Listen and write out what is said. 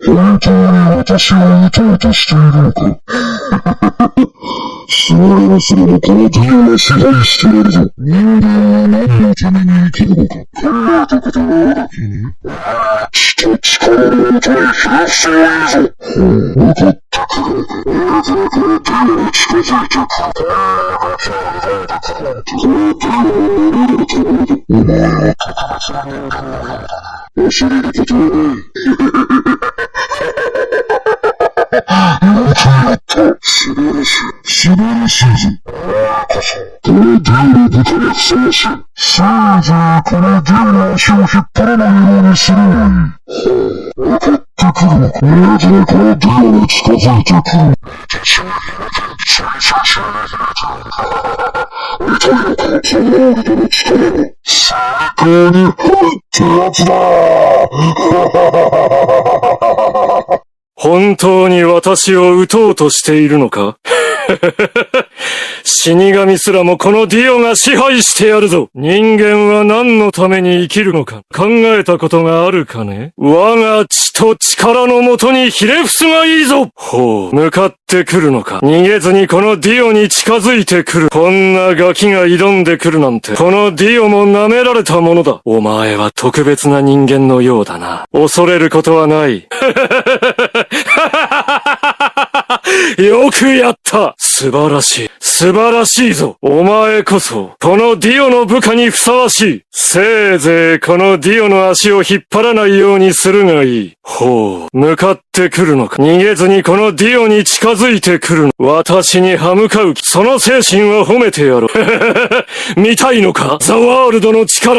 本当に私を撃とうとしているのか。それはそれもこのディオを支配しているぞ。人間は何のために生きるのか。考えたことがある君。血と力のもとにひれ伏せばいいぞ。分かってくれ。なぜこのディオに近づいてくる。こんなガキを奪いでくるなんて。このディオを守れると思うぞ。お前は特別な人間のようだな。恐れることはない。よくやった。素晴らしい。素晴らしいぞ。このディオのことにふさわしい。さあじゃあこのディオの足を引っ張らないようにするがいい。分かってくるのか。なぜこのディオに近づいてくる。私は最高に入ってやつだ。本当に私を撃とうとしているのか。死神すらもこのディオが支配してやるぞ。人間は何のために生きるのか考えたことがあるかね。我が血と力のもとにひれ伏すがいいぞ。ほう、向かってくるのか。逃げずにこのディオに近づいてくる。こんなガキが挑んでくるなんて、このディオも舐められたものだ。お前は特別な人間のようだな。恐れることはない。よくやった。素晴らしい。素晴らしいぞ。お前こそ、このディオの部下にふさわしい。せいぜいこのディオの足を引っ張らないようにするがいい。ほう、向かってくるのか。逃げずにこのディオに近づいてくるの。私に歯向かう。その精神は褒めてやろう。見たいのかザワールドの力。